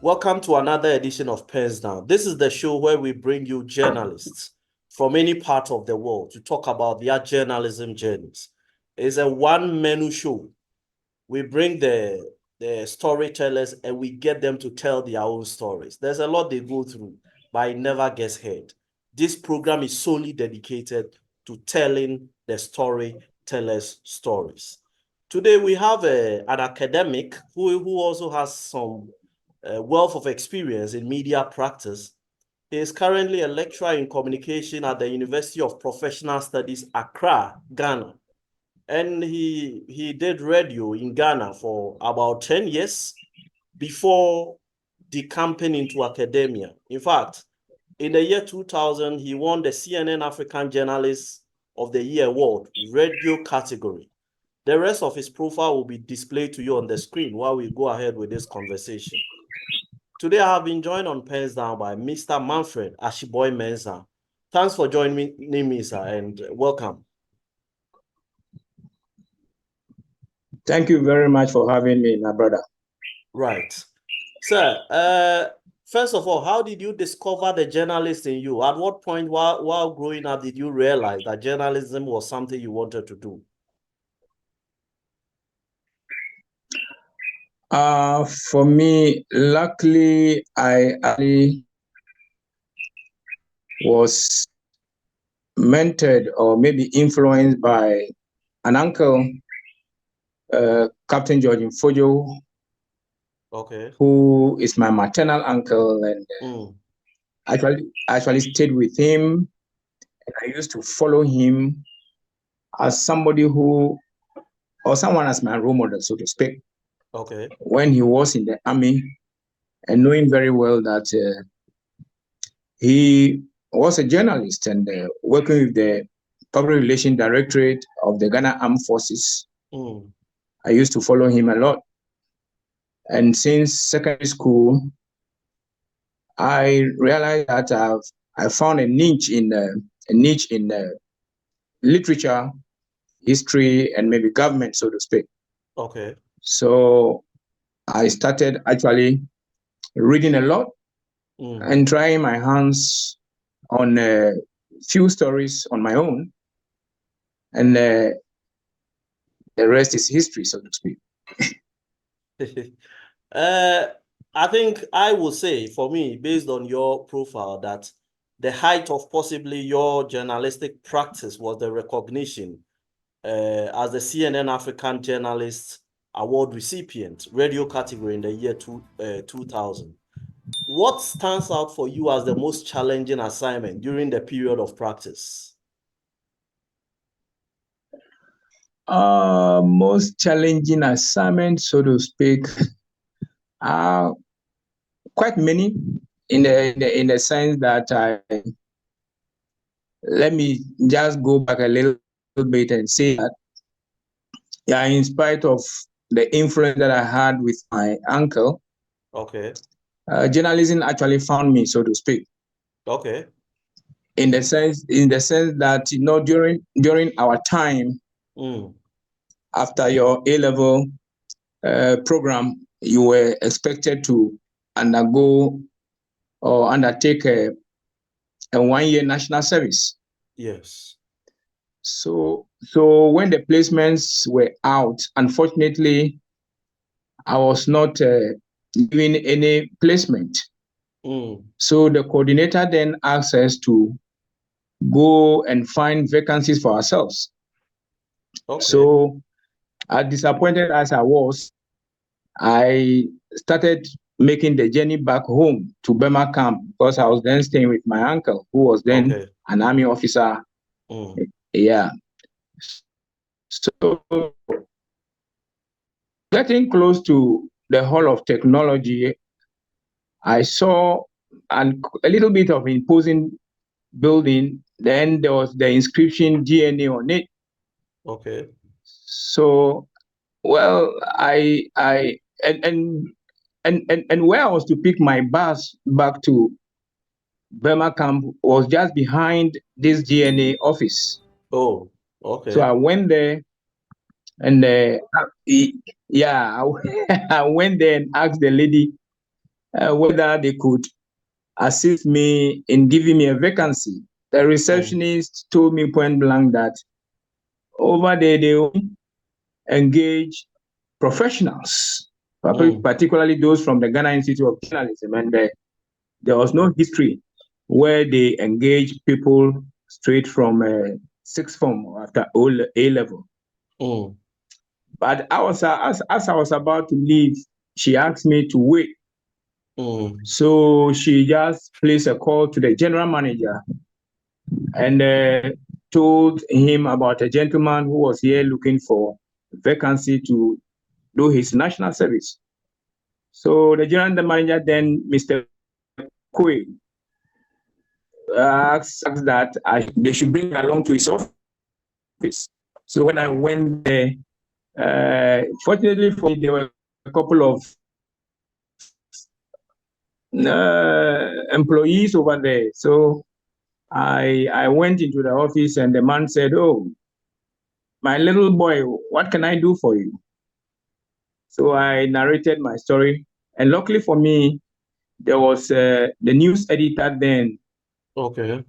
Welcome to another edition of PENSDOWN. This is the show where we bring you journalists from any part of the world to talk about their journalism journeys. It's a one-menu show. We bring the storytellers and we get them to tell their own stories. There's a lot they go through, but it never gets heard. This program is solely dedicated to telling the storytellers' stories. Today we have an academic who also has some wealth of experience in media practice. He is currently a lecturer in communication at the University of Professional Studies, Accra, Ghana. And he did radio in Ghana for about 10 years before decamping into academia. In fact, in the year 2000, he won the CNN African Journalist of the Year Award, radio category. The rest of his profile will be displayed to you on the screen while we go ahead with this conversation. Today, I have been joined on PENSDOWN by Mr. Manfred Ashiboe-Mensah. Thanks for joining me, sir, and welcome. Thank you very much for having me, my brother. Right. Sir, first of all, how did you discover the journalist in you? At what point while growing up did you realize that journalism was something you wanted to do? For me, luckily, I was mentored or maybe influenced by an uncle, Captain George Fojo, Okay. who is my maternal uncle, and actually stayed with him, and I used to follow him as somebody who, or someone as my role model, so to speak. Okay. When he was in the army, and knowing very well that he was a journalist and working with the Public Relations Directorate of the Ghana Armed Forces. I used to follow him a lot. And since secondary school, I realized that I found a niche in literature, history, and maybe government, so to speak. Okay. So I started actually reading a lot and trying my hands on a few stories on my own. And the rest is history, so to speak. I think I will say, for me, based on your profile, that the height of possibly your journalistic practice was the recognition as the CNN African Journalist Award recipient, radio category in the year 2000. What stands out for you as the most challenging assignment during the period of practice? Most challenging assignment, so to speak, quite many in the sense that let me just go back a little bit and say that, yeah, in spite of the influence that I had with my uncle, okay, journalism actually found me, so to speak. Okay. In the sense that during our time, after your A-level program, you were expected to undergo or undertake a 1-year national service. Yes. So when the placements were out, unfortunately, I was not given any placement. So the coordinator then asked us to go and find vacancies for ourselves. Okay. So as disappointed as I was, I started making the journey back home to Burma camp because I was then staying with my uncle, who was then an army officer. Yeah. So getting close to the Hall of Technology, I saw a little bit of imposing building. Then there was the inscription DNA on it. Okay. So, well, and where I was to pick my bus back to Burma camp was just behind this DNA office. Oh, okay. So I went there, and I went there and asked the lady whether they could assist me in giving me a vacancy. The receptionist told me point blank that over there they engage professionals, particularly those from the Ghana Institute of Journalism, and there was no history where they engage people straight from sixth form or after A level. But as I was about to leave, she asked me to wait. So she just placed a call to the general manager and told him about a gentleman who was here looking for a vacancy to do his national service. So the general manager then, Mr. Kwe, asked that they should bring me along to his office. So when I went there, fortunately for me, there were a couple of employees over there. So I went into the office and the man said, "Oh, my little boy, what can I do for you?" So I narrated my story. And luckily for me, there was the news editor then. Okay.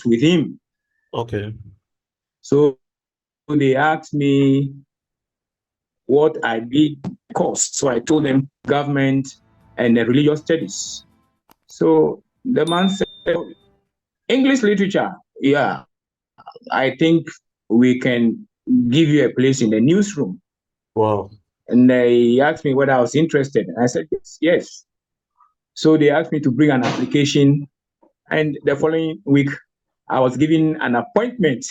With him. Okay. So they asked me what I did course. So I told them government and religious studies. So the man said, English literature, yeah, I think we can give you a place in the newsroom. Wow. And they asked me whether I was interested. And I said, yes. So they asked me to bring an application. And the following week, I was given an appointment.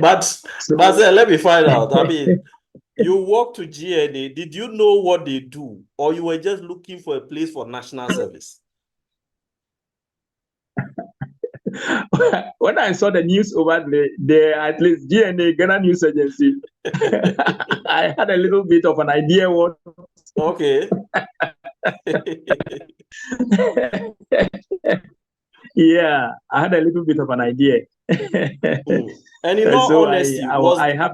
But let me find out. I mean, you walked to GNA. Did you know what they do? Or you were just looking for a place for national service? When I saw the news over there, at least GNA, Ghana News Agency, I had a little bit of an idea what. Okay. Yeah, I had a little bit of an idea. And in all so honesty,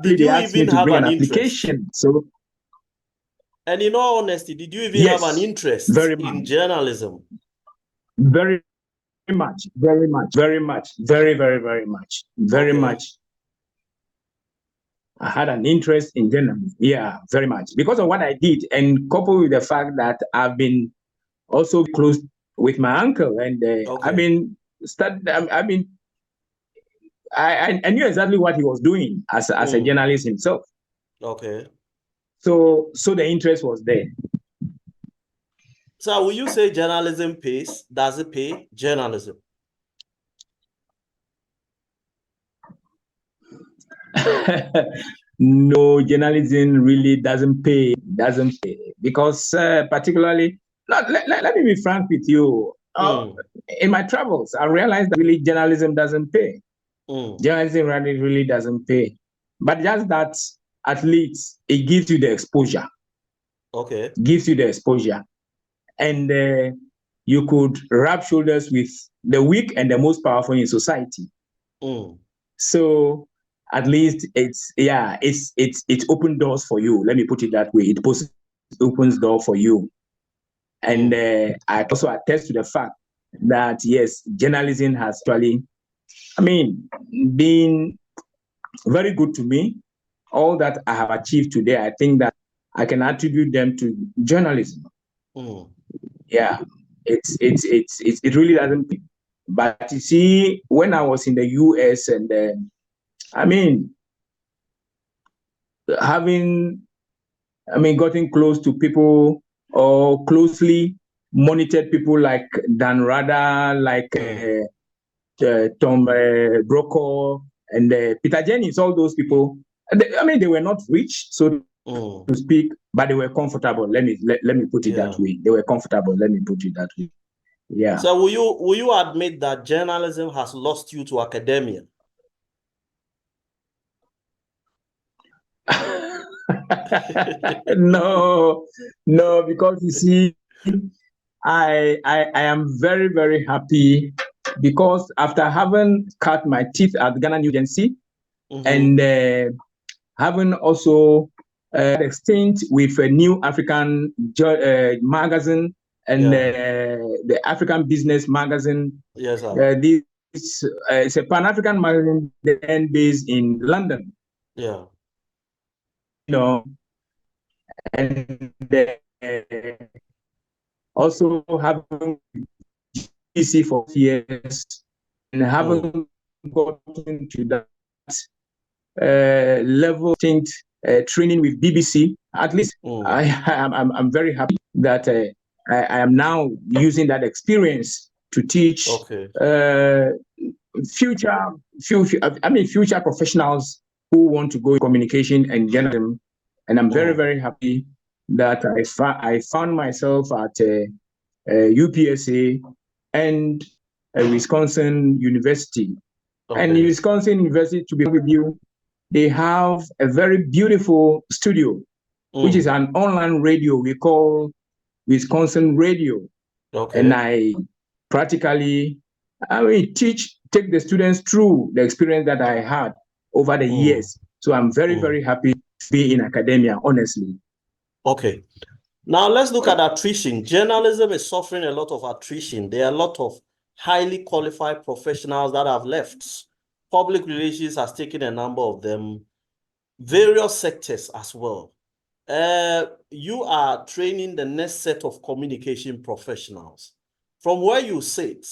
did you even have an application? So, and in all honesty, did you even have an interest in journalism? Very much, very much, very much, very, very, very much, very much. I had an interest in journalism. Yeah, very much. Because of what I did, and coupled with the fact that I've been also close with my uncle, and I knew exactly what he was doing as a journalist himself. Okay. So the interest was there. So will you say journalism pays? Does it pay? Journalism? No, journalism really doesn't pay. Because particularly, let me be frank with you. In my travels, I realized that really journalism doesn't pay. Journalism really doesn't pay. But just that, at least it gives you the exposure. Okay. Gives you the exposure. And you could rub shoulders with the weak and the most powerful in society. So at least it opens doors for you. Let me put it that way. It opens door for you. And I also attest to the fact that yes, journalism has actually, been very good to me. All that I have achieved today, I think that I can attribute them to journalism. Yeah, it really doesn't pay. But you see, when I was in the US and gotten close to people or closely monitored people like Dan Rada, like Tom Brokaw, and Peter Jennings, all those people. They were not rich, so to speak, but they were comfortable. Let me put it that way. They were comfortable. Let me put it that way. Yeah. So will you admit that journalism has lost you to academia? No, because you see, I am very, very happy because after having cut my teeth at Ghana News Agency and having also extinct with a New African magazine and the African Business magazine. Yes, sir. This it's a Pan-African magazine then based in London. Yeah. And also having GC for years and having gotten to that level training with BBC. At least I'm very happy that I am now using that experience to teach future professionals who want to go in communication and journalism. And I'm very, very happy that I found myself at UPSA and Wisconsin University. And Wisconsin University, to be with you, they have a very beautiful studio, which is an online radio we call Wisconsin Radio. And I practically, take the students through the experience that I had over the years. So I'm very, very happy to be in academia, honestly. Okay. Now let's look at attrition. Journalism is suffering a lot of attrition. There are a lot of highly qualified professionals that have left. Public relations has taken a number of them, various sectors as well. You are training the next set of communication professionals. From where you sit,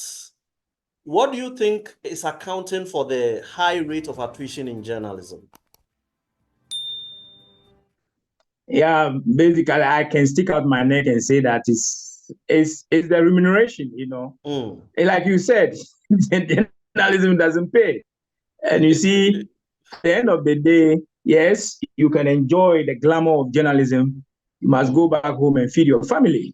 what do you think is accounting for the high rate of attrition in journalism? Yeah, basically, I can stick out my neck and say that it's the remuneration, Like you said, journalism doesn't pay. And you see, at the end of the day, yes, you can enjoy the glamour of journalism. You must go back home and feed your family.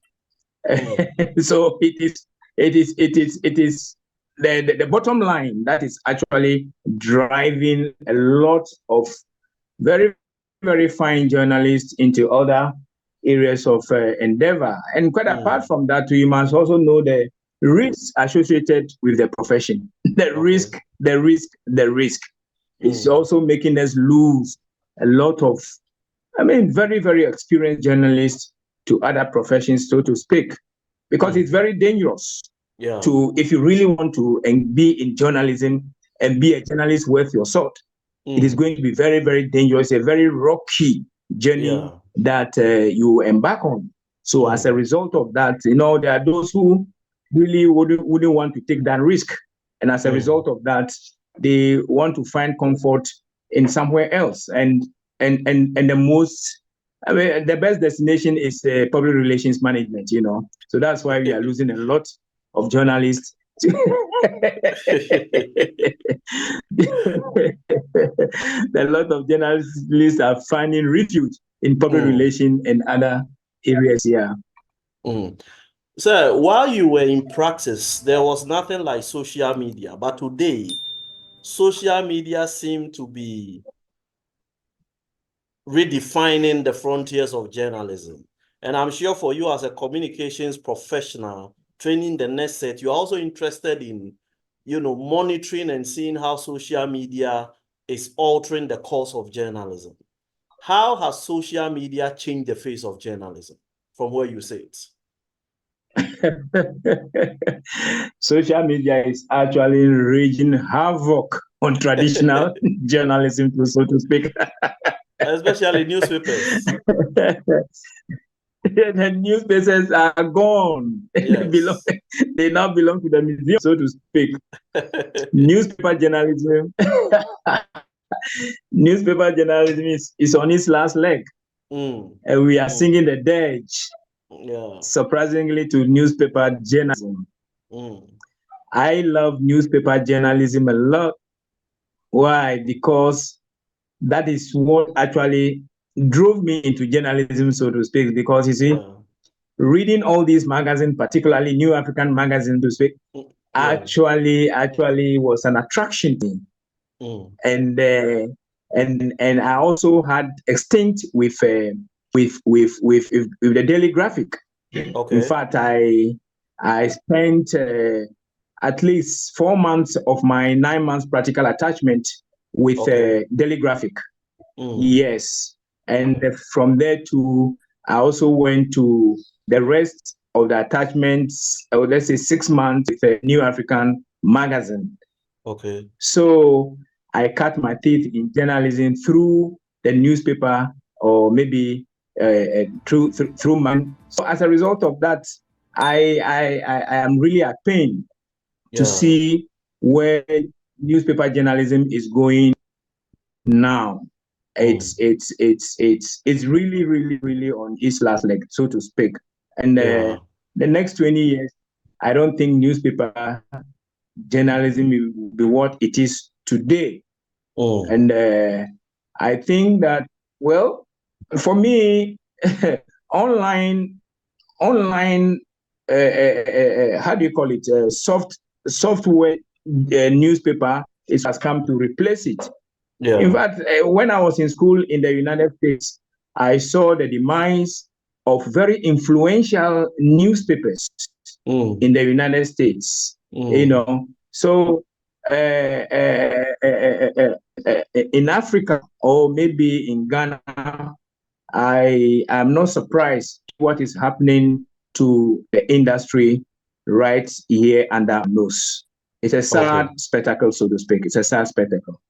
So it is the bottom line that is actually driving a lot of very, very fine journalists into other areas of endeavor. And quite apart from that, you must also know the risks associated with the profession. The risk. It's also making us lose a lot of, very, very experienced journalists to other professions, so to speak, because it's very dangerous if you really want to be in journalism and be a journalist worth your salt. It is going to be very, very dangerous, a very rocky journey that you embark on. So as a result of that, there are those who really wouldn't want to take that risk. And as a result of that, they want to find comfort in somewhere else. And the best destination is public relations management, So that's why we are losing a lot of journalists. A lot of journalists are finding refuge in public relations and other areas here. So while you were in practice, there was nothing like social media. But today, social media seem to be redefining the frontiers of journalism. And I'm sure for you as a communications professional, training the next set, you're also interested in, monitoring and seeing how social media is altering the course of journalism. How has social media changed the face of journalism from where you sit? Social media is actually wreaking havoc on traditional journalism, so to speak. Especially newspapers. The newspapers are gone. Yes. They now belong to the museum, so to speak. Newspaper journalism is on its last leg. And we are singing the dirge. Surprisingly, to newspaper journalism. I love newspaper journalism a lot. Why? Because that is what actually drove me into journalism, so to speak. Because you see, reading all these magazines, particularly New African magazine, to speak, actually was an attraction to me. And I also had extinct with the Daily Graphic. In fact, I spent at least 4 months of my 9 months practical attachment with Daily Graphic. Yes. And from there to, I also went to the rest of the attachments, or let's say 6 months with a New African magazine. Okay. So I cut my teeth in journalism through the newspaper, or maybe through man. So as a result of that, I am really at pain to see where newspaper journalism is going now. It's really on its last leg, so to speak. And the next 20 years, I don't think newspaper journalism will be what it is today. And I think that, well, for me, online, how do you call it? Software newspaper has come to replace it. Yeah. In fact, when I was in school in the United States, I saw the demise of very influential newspapers in the United States. You know, so in Africa, or maybe in Ghana, I am not surprised what is happening to the industry right here under our nose. It's a sad spectacle, so to speak. It's a sad spectacle.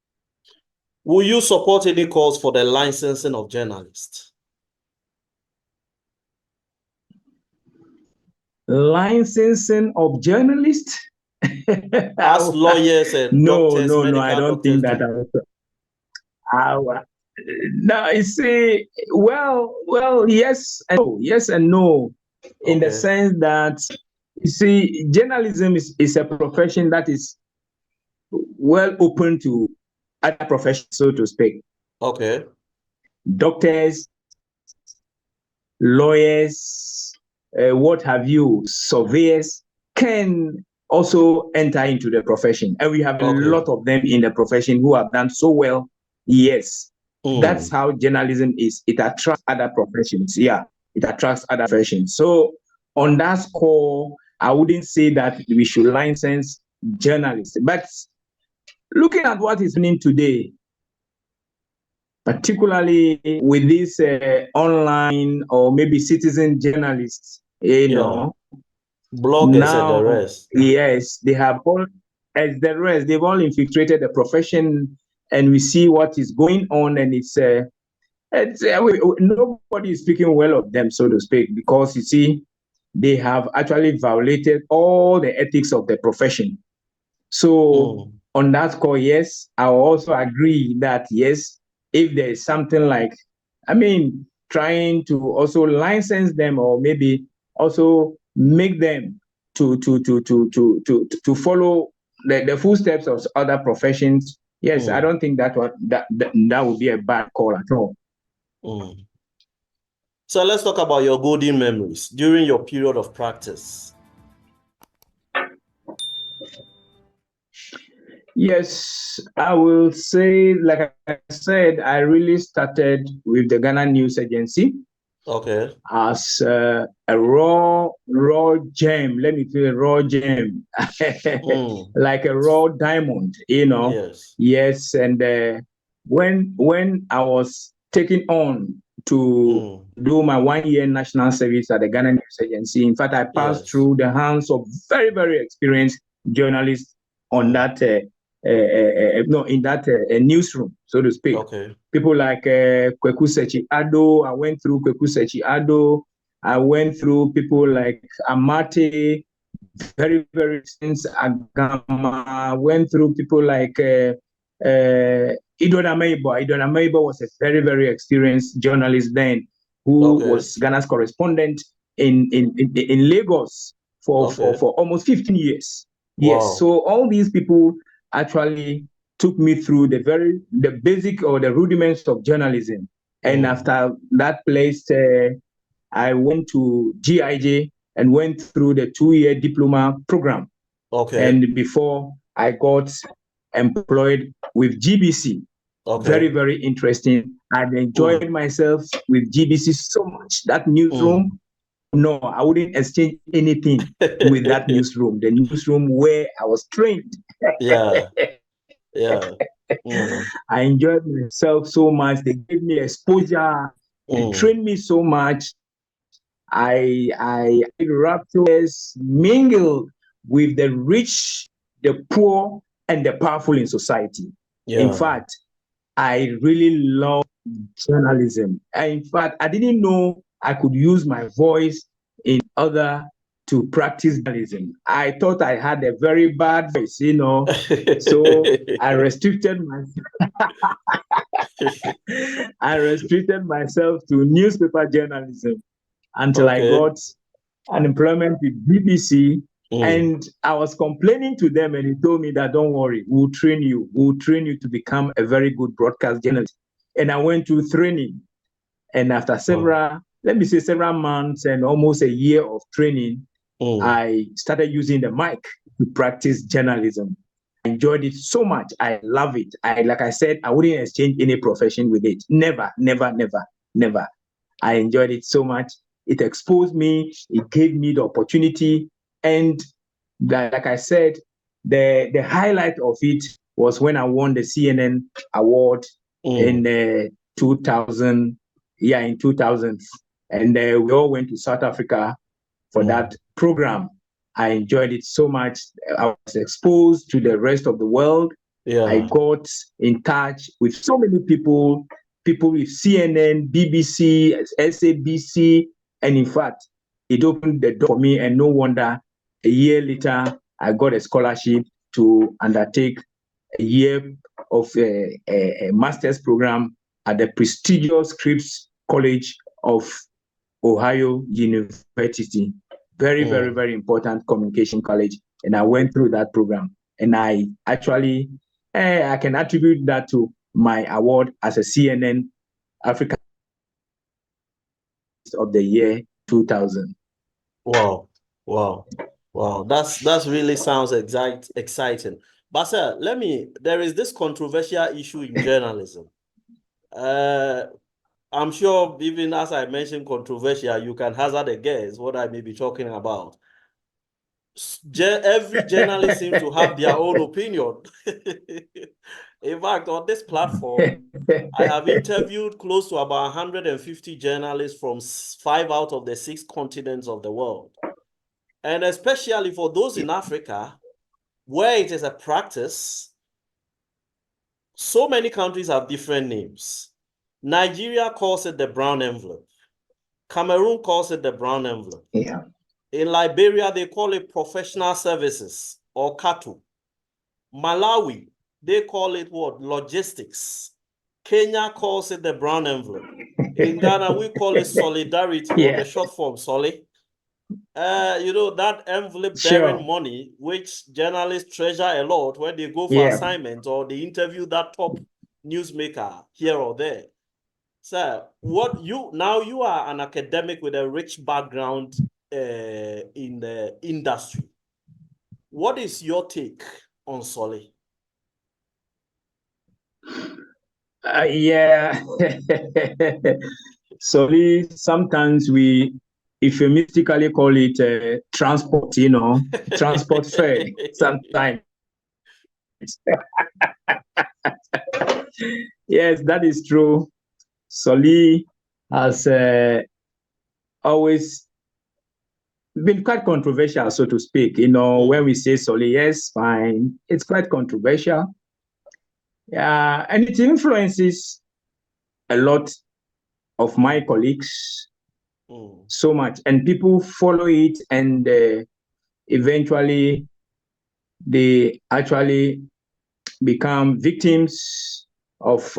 Will you support any calls for the licensing of journalists? Licensing of journalists? As lawyers and doctors, no, I don't think that. Now, you see, well, yes and no, in the sense that, you see, journalism is a profession that is well open to other professions, so to speak. Okay. Doctors, lawyers, what have you, surveyors can also enter into the profession. And we have a lot of them in the profession who have done so well. Yes. That's how journalism is. It attracts other professions. Yeah, it attracts other professions. So on that score, I wouldn't say that we should license journalists. But looking at what is happening today, particularly with these online or maybe citizen journalists, you know, bloggers now, and the rest. Yes, they have all, as the rest, they've all infiltrated the profession, and we see what is going on, and nobody is speaking well of them, so to speak, because you see, they have actually violated all the ethics of the profession. So on that score, yes, I also agree that yes, if there is something like, trying to also license them, or maybe also make them to follow the footsteps of other professions. Yes, I don't think that would be a bad call at all. So let's talk about your golden memories during your period of practice. Yes, I will say, like I said, I really started with the Ghana News Agency. Okay. As a raw gem, let me say raw gem, like a raw diamond, you know. Yes. Yes, and when I was taken on to do my 1-year national service at the Ghana News Agency, in fact, I passed through the hands of very, very experienced journalists on that in that newsroom, so to speak. Okay. People like Kweku Sechi Ado. I went through Kweku Sechi Ado. I went through people like Amate, very, very since Agama. I went through people like Idon Ameibo. Idon Ameibo was a very, very experienced journalist then, who was Ghana's correspondent in Lagos for almost 15 years. Wow. Yes, so all these people actually took me through the basic or the rudiments of journalism. And after that place, I went to GIJ and went through the 2-year diploma program. Okay. And before I got employed with GBC. Okay. Very, very interesting. I've enjoyed myself with GBC so much. That newsroom, no, I wouldn't exchange anything with that newsroom. The newsroom where I was trained. Yeah. Yeah. I enjoyed myself so much. They gave me exposure. They trained me so much. I raptors mingle with the rich, the poor, and the powerful in society. In fact, I really love journalism. In fact, I didn't know I could use my voice in order to practice journalism. I thought I had a very bad voice, so I restricted myself. I restricted myself to newspaper journalism until I got an employment with BBC. And I was complaining to them, and he told me that don't worry, we'll train you. We'll train you to become a very good broadcast journalist. And I went through training. And after several months and almost a year of training, I started using the mic to practice journalism. I enjoyed it so much. I love it. Like I said, I wouldn't exchange any profession with it. Never, never, never, never. I enjoyed it so much. It exposed me. It gave me the opportunity. And like I said, the highlight of it was when I won the CNN award in 2000. Yeah, in 2000. And we all went to South Africa for that program. I enjoyed it so much. I was exposed to the rest of the world. I got in touch with so many people with CNN, BBC, SABC, and in fact, it opened the door for me. And no wonder, a year later, I got a scholarship to undertake a year of a master's program at the prestigious Scripps College of Ohio University. Very, very, very important communication college. And I went through that program. And I actually, I can attribute that to my award as a CNN Africa of the year 2000. Wow. That's really sounds exciting. But sir, there is this controversial issue in journalism. I'm sure even as I mentioned controversial, you can hazard a guess what I may be talking about. Every journalist seems to have their own opinion. In fact, on this platform, I have interviewed close to about 150 journalists from 5 out of the 6 continents of the world. And especially for those in Africa, where it is a practice, so many countries have different names. Nigeria calls it the brown envelope. Cameroon calls it the brown envelope. Yeah. In Liberia, they call it professional services or CATU. Malawi, they call it what? Logistics. Kenya calls it the brown envelope. In Ghana, we call it solidarity or the short form, Soli. That envelope bearing money, which journalists treasure a lot when they go for assignments or they interview that top newsmaker here or there. So you are an academic with a rich background in the industry. What is your take on Soli? Soli, sometimes we euphemistically call it transport, transport fare sometimes. Yes, that is true. Soli has always been quite controversial, so to speak. When we say Soli, yes, fine, it's quite controversial. Yeah, and it influences a lot of my colleagues so much, and people follow it, and eventually they actually become victims of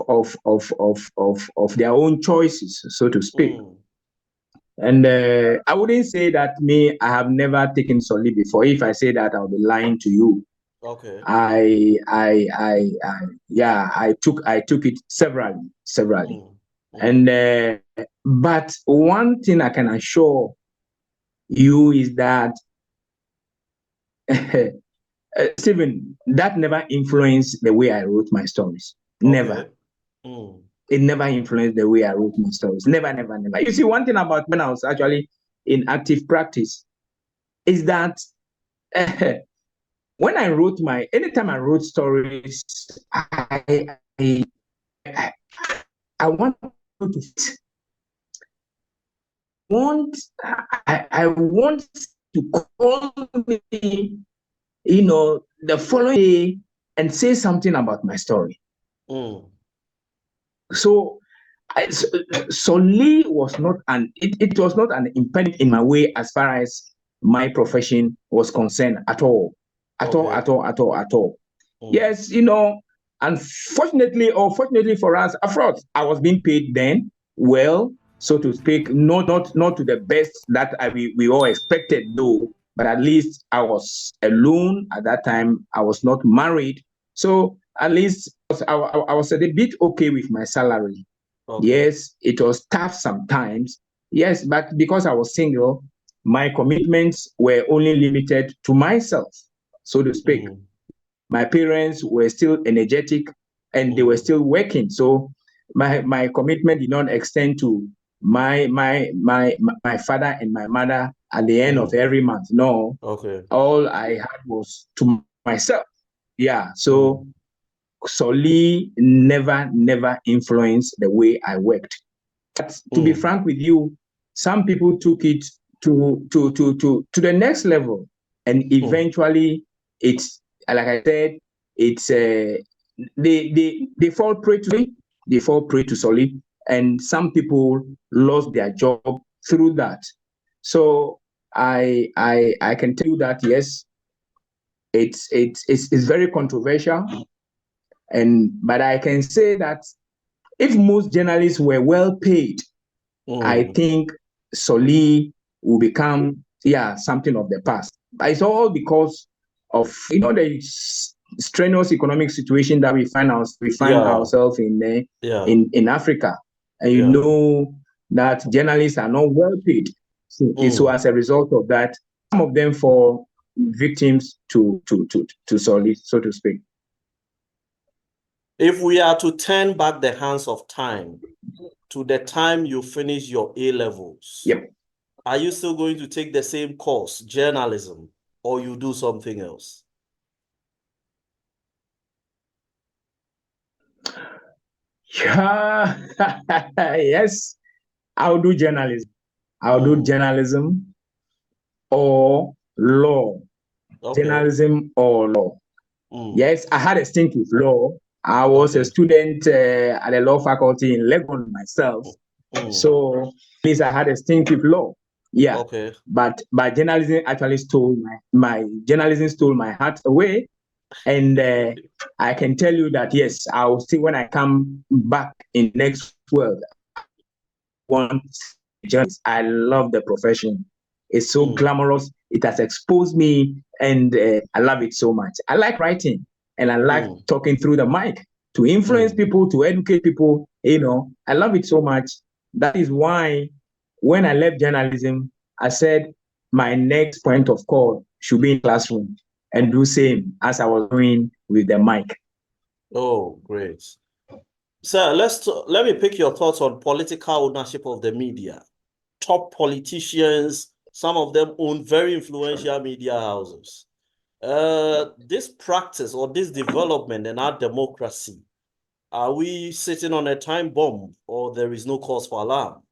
their own choices, so to speak. And I wouldn't say that I have never taken Soli before. If I say that, I'll be lying to you. Okay. I took it severally. And but one thing I can assure you is that Stephen, that never influenced the way I wrote my stories. Never. It never influenced the way I wrote my stories. Never, never, never. You see, one thing about when I was actually in active practice is that when I wrote anytime I wrote stories, I want to I want to call me, the following day and say something about my story. So Solely was not it was not an impediment in my way as far as my profession was concerned at all. At all. Yes, unfortunately or fortunately for us, after I was being paid then well, so to speak, not to the best that we all expected though, but at least I was alone at that time. I was not married, so at least I was a bit okay with my salary. Okay. Yes, it was tough sometimes. Yes, but because I was single, my commitments were only limited to myself, so to speak. My parents were still energetic and they were still working. So my commitment did not extend to my father and my mother at the end of every month. No. Okay. All I had was to myself. Yeah. So solely never influenced the way I worked. But to be frank with you, some people took it to the next level, and eventually it's like I said, it's they fall prey to it, they fall prey to solid, and some people lost their job through that. So I can tell you that yes, it's very controversial, but I can say that if most journalists were well paid, I think Soli will become something of the past. But it's all because of the strenuous economic situation that we find ourselves in Africa, and that journalists are not well paid. So as a result of that, some of them fall victims to Soli, so to speak. If we are to turn back the hands of time to the time you finish your A-levels, yep, are you still going to take the same course, journalism, or you do something else? Yes, I'll do journalism. I'll do journalism or law. Okay. Journalism or law. Yes, I had a stint with law. I was a student at the law faculty in Legon myself. So at least I had a stint with law. Yeah. Okay. But journalism actually stole my journalism stole my heart away. And I can tell you that yes, I'll see when I come back in next world. I love the profession. It's so glamorous. It has exposed me, and I love it so much. I like writing, and I like talking through the mic to influence people, to educate people. I love it so much. That is why when I left journalism, I said my next point of call should be in classroom and do same as I was doing with the mic. Oh, great. Sir, let me pick your thoughts on political ownership of the media. Top politicians, some of them own very influential media houses. This practice or this development in our democracy, are we sitting on a time bomb or there is no cause for alarm?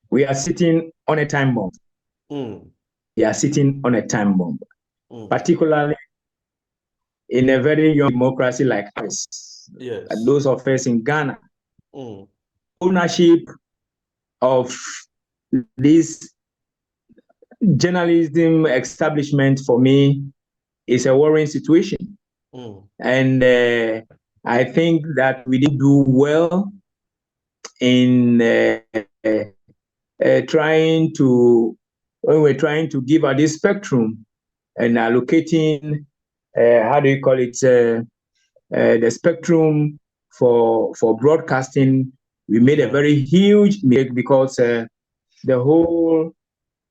We are sitting on a time bomb. We are sitting on a time bomb, particularly in a very young democracy like us, those of us in Ghana. Ownership of this journalism establishment for me is a worrying situation. And I think that we did do well in trying to give out this spectrum and allocating how do you call it the spectrum for broadcasting. We made a very huge mistake because the whole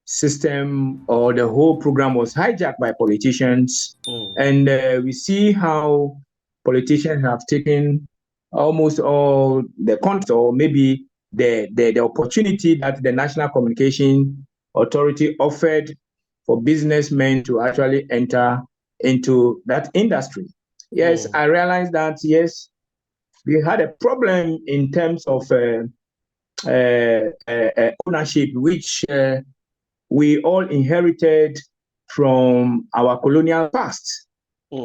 system or the whole program was hijacked by politicians, and we see how politicians have taken almost all the content or maybe the opportunity that the national communication authority offered for businessmen to actually enter into that industry. Yes, I realized that, yes, we had a problem in terms of ownership, which we all inherited from our colonial past,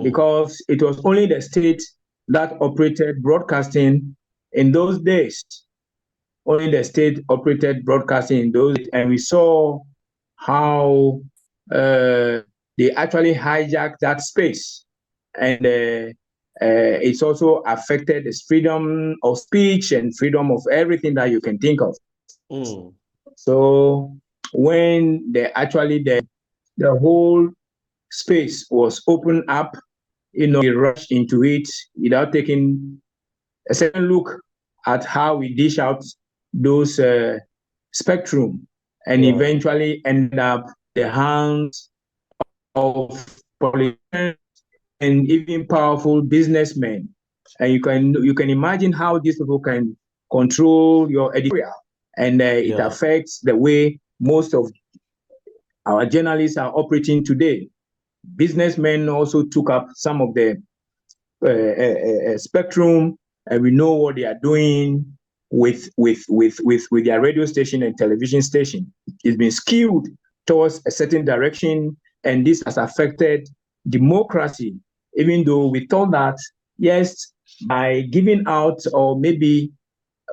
because it was only the state that operated broadcasting in those days. Only the state operated broadcasting in those days, and we saw how they actually hijacked that space, and it's also affected the freedom of speech and freedom of everything that you can think of. So when the whole space was opened up, we rushed into it without taking a second look at how we dish out those spectrum, and eventually end up the hands of politicians and even powerful businessmen. And you can imagine how these people can control your editorial, and it affects the way most of our journalists are operating today. Businessmen also took up some of the spectrum, and we know what they are doing with their radio station and television station. It's been skewed towards a certain direction, and this has affected democracy, even though we thought that, yes, by giving out or maybe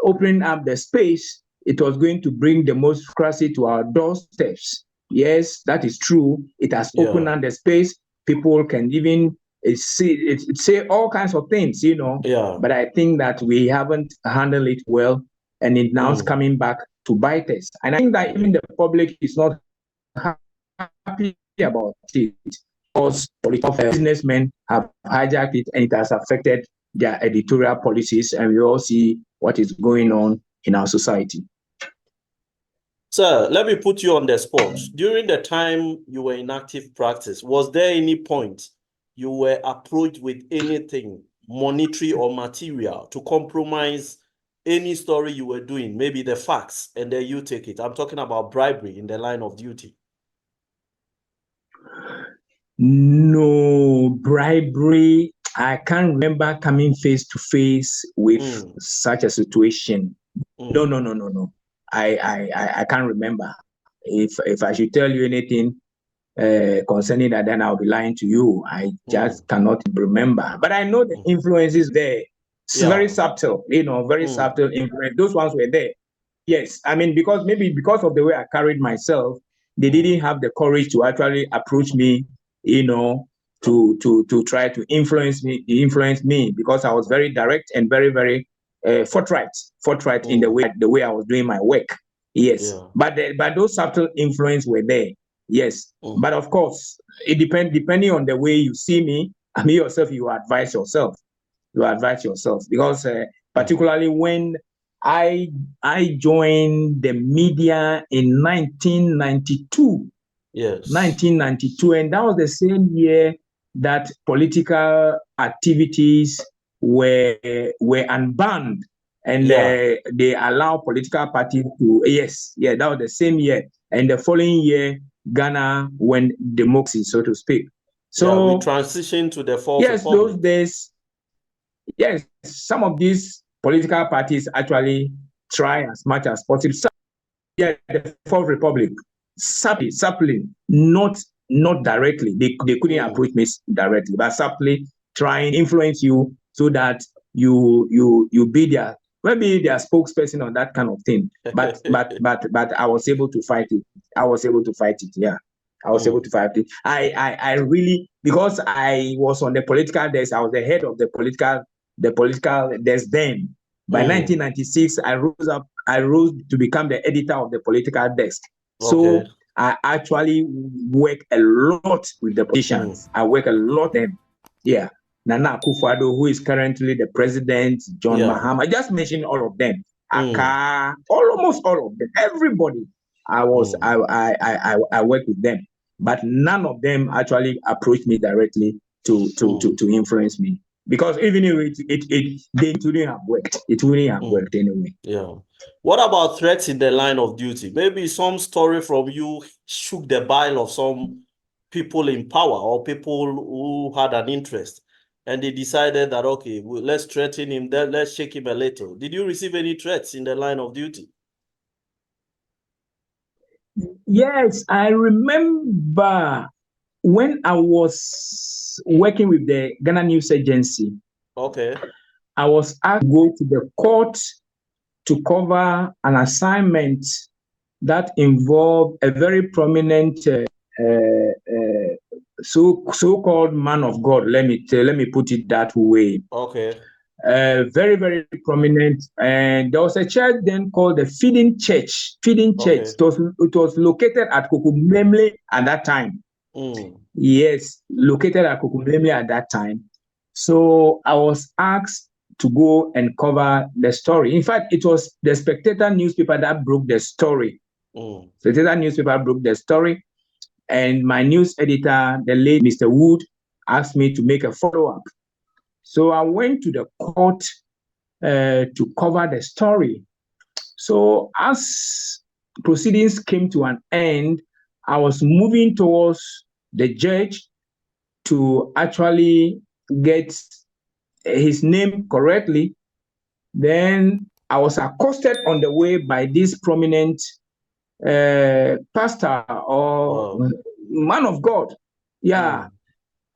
opening up the space, it was going to bring democracy to our doorsteps. Yes, that is true. It has opened up the space. People can even say all kinds of things, But I think that we haven't handled it well, and it now is coming back to bite us. And I think that even the public is not happy about it, because political businessmen have hijacked it, and it has affected their editorial policies, and we all see what is going on in our society. Sir, let me put you on the spot. During the time you were in active practice, was there any point you were approached with anything monetary or material to compromise any story you were doing, maybe the facts, and then you take it? I'm talking about bribery in the line of duty. No, bribery. I can't remember coming face to face with such a situation. No. I can't remember. If I should tell you anything concerning that, then I'll be lying to you. I just cannot remember. But I know the influence is there. It's very subtle, very subtle influence. Those ones were there. Yes, I mean, because of the way I carried myself, they didn't have the courage to actually approach me, to try to influence me, because I was very direct and very, very forthright in the way I was doing my work. Yes, but those subtle influence were there. Yes, but of course, it depending on the way you see me. I mean, yourself, you advise yourself. Because particularly when I joined the media in 1992. Yes. 1992, and that was the same year that political activities were unbanned, and they allow political parties to. That was the same year, and the following year, Ghana went democracy, so to speak. So we transitioned to the fourth republic. Those days, some of these political parties actually try as much as possible. The fourth republic, subtly, not directly. They couldn't approach me directly, but subtly trying to influence you so that you be their spokesperson on that kind of thing. But I was able to fight it. Yeah, I was able to fight it. I really, because I was on the political desk, I was the head of the political desk then. By 1996, I rose to become the editor of the political desk. So I actually work a lot with the politicians. I work a lot with them. Yeah. Nana Akufo-Addo, who is currently the president, John Mahama. I just mentioned all of them. Aka, almost all of them. Everybody. I work with them. But none of them actually approached me directly to influence me. because even if it wouldn't have worked. It wouldn't have worked anyway. Yeah. What about threats in the line of duty? Maybe some story from you shook the bile of some people in power or people who had an interest, and they decided that, okay, well, let's threaten him, then let's shake him a little. Did you receive any threats in the line of duty? Yes, I remember when I was working with the Ghana News Agency. Okay. I was asked to go to the court to cover an assignment that involved a very prominent so-called man of God. Let me put it that way. Okay. Very, very prominent. And there was a church then called the Feeding Church. Feeding Church. Okay. It was located at Kokumlemle at that time. Yes, located at Kokumlemle at that time. So I was asked to go and cover the story. In fact, it was the Spectator newspaper that broke the story. Spectator newspaper broke the story. And my news editor, the late Mr. Wood, asked me to make a follow-up. So I went to the court to cover the story. So as proceedings came to an end, I was moving towards the judge to actually get his name correctly. Then I was accosted on the way by this prominent pastor or man of God. Yeah.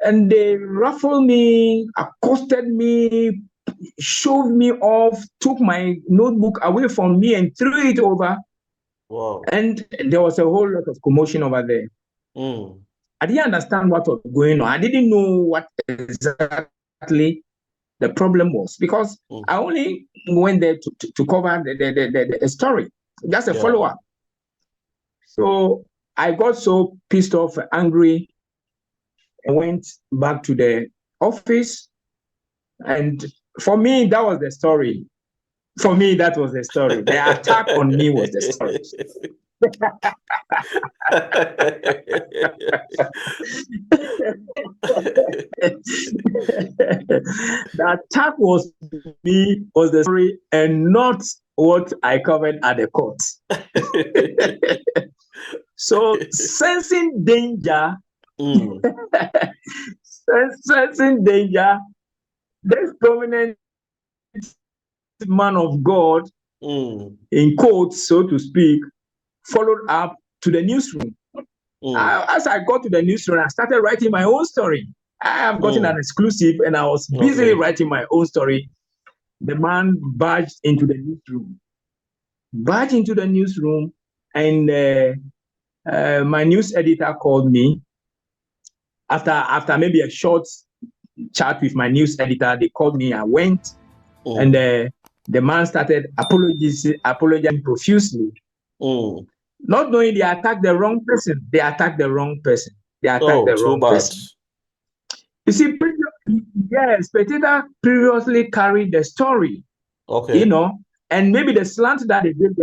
And they ruffled me, accosted me, shoved me off, took my notebook away from me and threw it over. Wow. And there was a whole lot of commotion over there. I didn't understand what was going on. I didn't know what exactly the problem was because I only went there to cover the story, just a follow-up. So I got so pissed off, angry, and went back to the office. And for me, that was the story. For me, that was the story. The attack on me was the story. The attack was the story and not what I covered at the court. So sensing danger, sensing danger, this prominent man of God, in quotes, so to speak, followed up to the newsroom. As I got to the newsroom, I started writing my own story. I have gotten an exclusive and I was busily writing my own story. The man barged into the newsroom, and my news editor called me. After maybe a short chat with my news editor, they called me. I went, and the man started apologizing profusely. Not knowing they attacked the wrong person. They attacked the wrong person. You see, Spectator previously carried the story. Okay. You know, and maybe the slant that they gave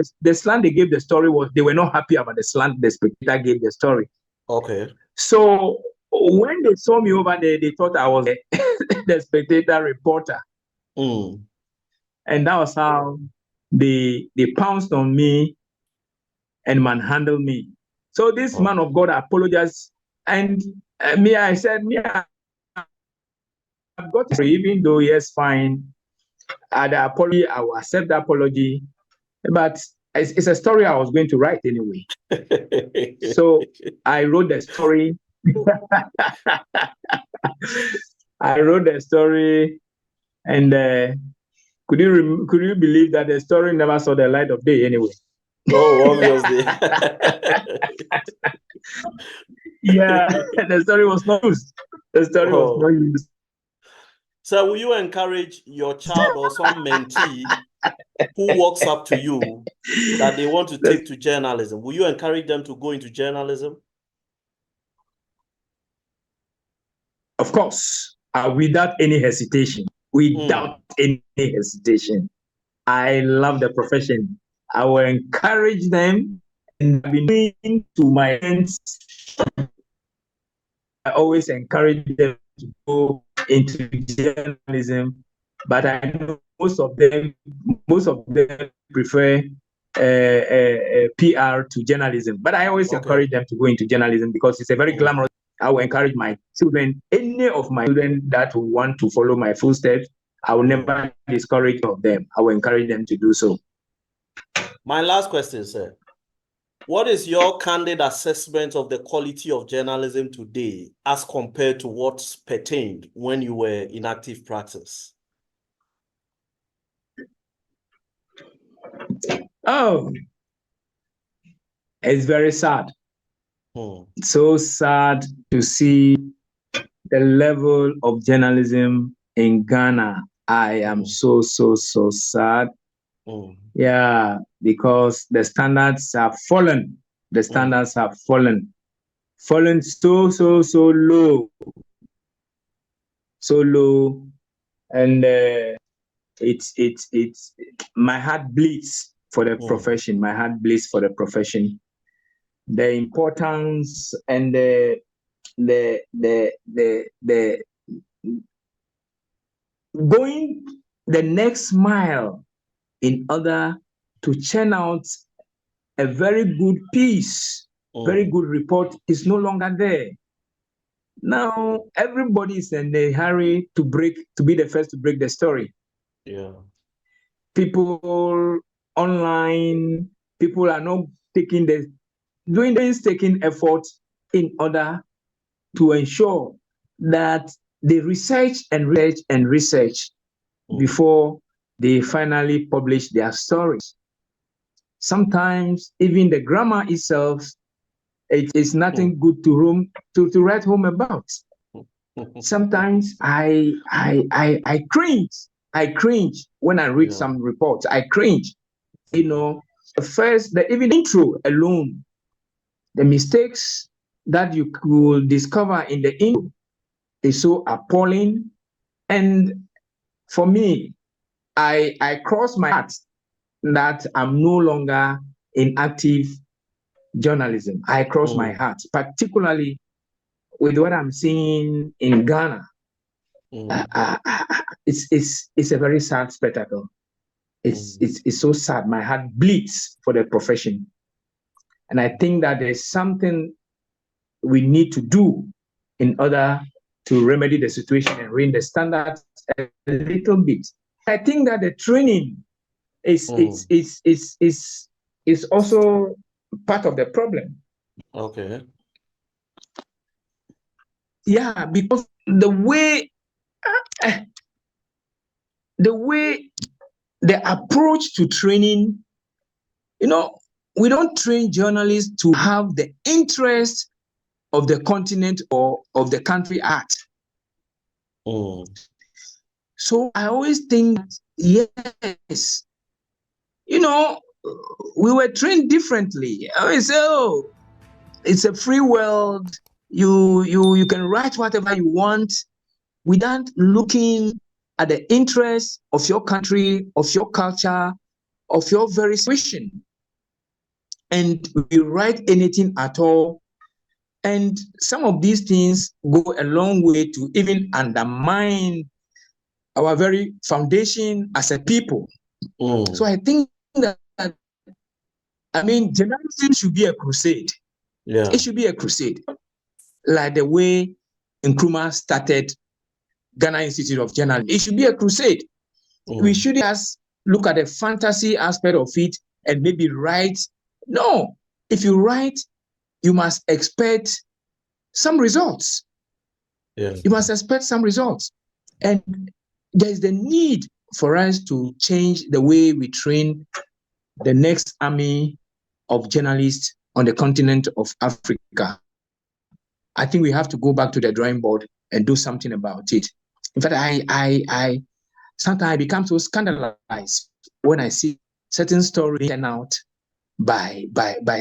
the story was they were not happy about the slant the Spectator gave the story. Okay. So when they saw me over there, they thought I was the Spectator reporter. And that was how they pounced on me and manhandled me. So this man of God apologized, and I said, I've got to, even though yes, fine, the apology, I will accept the apology, but it's a story I was going to write anyway. So I wrote the story. I wrote the story, and could you believe that the story never saw the light of day anyway? Oh, obviously. Yeah, the story was not used. The story was not used. So will you encourage your child or some mentee who walks up to you that they want to take to journalism? Will you encourage them to go into journalism? Of course, without any hesitation. Without any hesitation. I love the profession. I will encourage them, and I've been doing to my friends. I always encourage them to go into journalism, but I know most of them prefer PR to journalism. But I always encourage them to go into journalism because it's a very glamorous. I will encourage my children, any of my children that will want to follow my footsteps, I will never discourage of them. I will encourage them to do so. My last question, sir. What is your candid assessment of the quality of journalism today as compared to what pertained when you were in active practice? Oh, it's very sad. So sad to see the level of journalism in Ghana. I am so sad. Yeah, because the standards have fallen. The standards have fallen so low. So low. And it's my heart bleeds for the profession. My heart bleeds for the profession. The importance and the going the next mile in order to churn out a very good piece, very good report is no longer there. Now everybody is in a hurry to be the first to break the story. Yeah. People online, people are not taking effort in order to ensure that they research before they finally publish their stories. Sometimes even the grammar itself, it is nothing good to write home about. Sometimes I cringe. I cringe when I read some reports. I cringe. You know, even intro alone, the mistakes that you could discover in the intro is so appalling. And for me, I cross my heart that I'm no longer in active journalism. I cross my heart, particularly with what I'm seeing in Ghana. It's a very sad spectacle. It's so sad. My heart bleeds for the profession. And I think that there's something we need to do in order to remedy the situation and raise the standards a little bit. I think that the training is also part of the problem. Okay. Yeah, because the way the approach to training, we don't train journalists to have the interest of the continent or of the country at. So I always think, yes, we were trained differently. I always say, oh, it's a free world. You can write whatever you want without looking at the interests of your country, of your culture, of your very situation. And we write anything at all. And some of these things go a long way to even undermine our very foundation as a people. So I think that, journalism should be a crusade. Yeah. It should be a crusade. Like the way Nkrumah started Ghana Institute of Journalism. It should be a crusade. We shouldn't just look at the fantasy aspect of it and maybe write. No, if you write, you must expect some results. Yeah. You must expect some results. And there's the need for us to change the way we train the next army of journalists on the continent of Africa. I think we have to go back to the drawing board and do something about it. In fact, I sometimes I become so scandalized when I see certain stories turn out by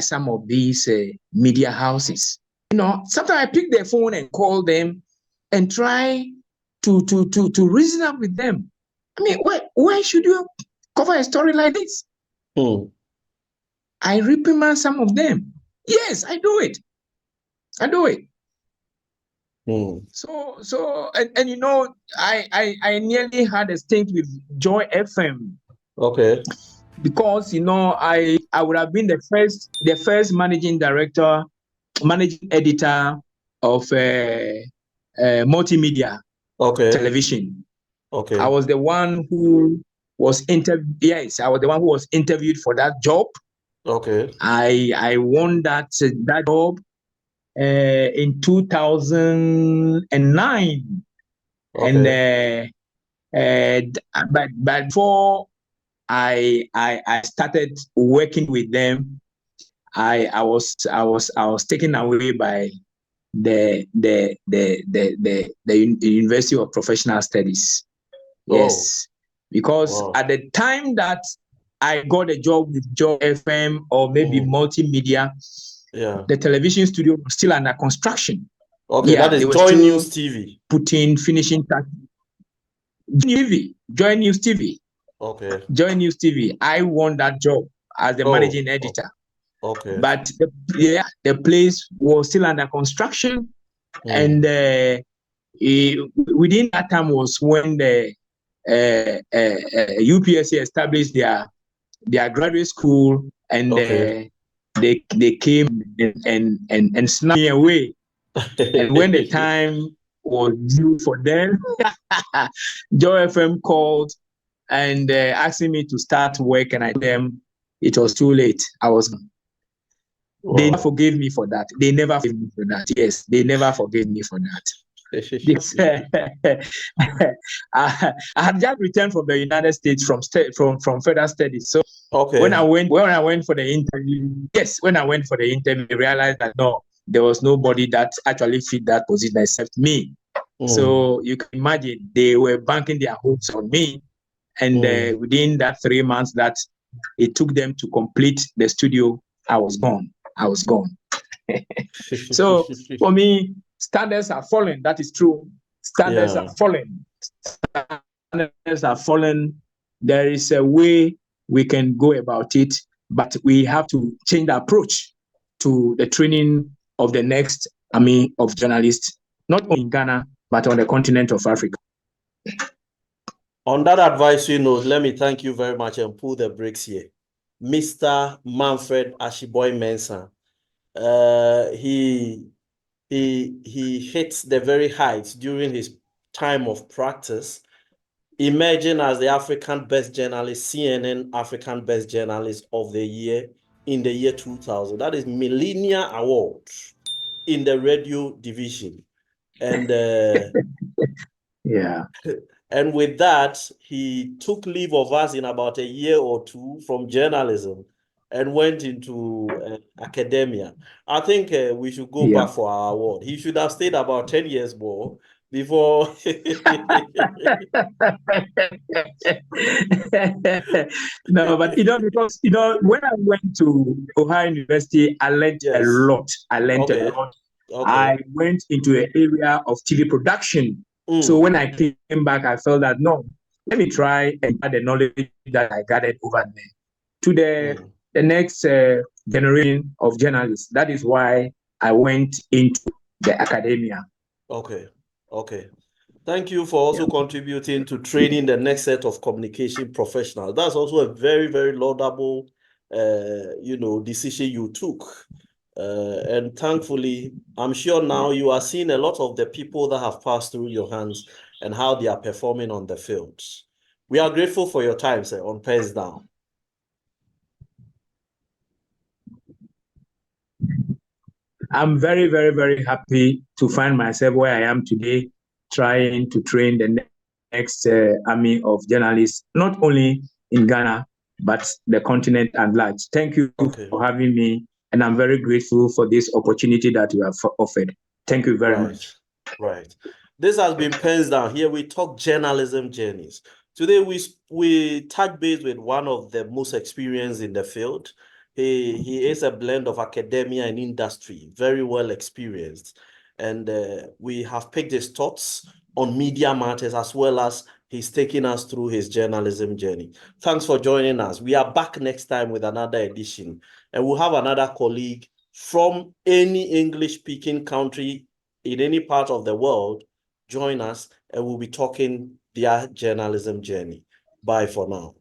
some of these media houses. Sometimes I pick their phone and call them and try to reason up with them. Why should you cover a story like this? I reprimand some of them. Yes, I do it. And you know, I nearly had a stint with Joy FM. Okay. Because you know, I would have been the first managing editor of multimedia television. Okay. I was the one who was interviewed. Yes, I was the one who was interviewed for that job. Okay. I won that job in 2009, Okay. but before I started working with them, I was taken away by the University of Professional Studies. Yes, because at the time that I got a job with Joy FM or maybe multimedia, the television studio was still under construction. Okay, that is Joy News TV. Finishing touch. Joy News TV. Okay. Joy News TV. I won that job as the managing editor. Okay. But the place was still under construction, and within that time was when the UPSC established their graduate school, and they came and snatched me away. And when the time was due for them, Joy FM called and asking me to start work, and I told them it was too late. I was. They never forgave me for that. They never forgave me for that. Yes, they never forgave me for that. I had just returned from the United States from further studies. So when I went for the interview, I realized that no, there was nobody that actually fit that position except me. So you can imagine they were banking their hopes on me, and within that 3 months that it took them to complete the studio, I was gone. So for me, standards are falling. That is true. Standards are falling. Standards are falling. There is a way we can go about it, but we have to change the approach to the training of the next army of journalists, not only in Ghana, but on the continent of Africa. On that advisory note, let me thank you very much and pull the brakes here. Mr. Manfred Ashiboe-Mensah. He hit the very heights during his time of practice, emerging as the African Best Journalist, CNN African Best Journalist of the Year in the year 2000. That is Millennia Award in the radio division. And yeah. And with that, he took leave of us in about a year or two from journalism and went into academia. I think we should go back for our award. He should have stayed about 10 years more before. No, but because when I went to Ohio University, I learned a lot. A lot. I went into an area of TV production. So when I came back, I felt that no, let me try and add the knowledge that I gathered over there to the next generation of journalists. That is why I went into the academia. Okay. Thank you for also contributing to training the next set of communication professionals. That's also a very, very laudable, decision you took. And thankfully, I'm sure now you are seeing a lot of the people that have passed through your hands and how they are performing on the fields. We are grateful for your time, sir, on PENSDOWN. I'm very, very, very happy to find myself where I am today, trying to train the next army of journalists, not only in Ghana, but the continent at large. Thank you for having me, and I'm very grateful for this opportunity that you have offered. Thank you very much. Right. This has been PENSDOWN. Here we talk journalism journeys. Today we touch base with one of the most experienced in the field. He is a blend of academia and industry, very well experienced. And we have picked his thoughts on media matters, as well as he's taking us through his journalism journey. Thanks for joining us. We are back next time with another edition. And we'll have another colleague from any English-speaking country in any part of the world, join us and we'll be talking their journalism journey. Bye for now.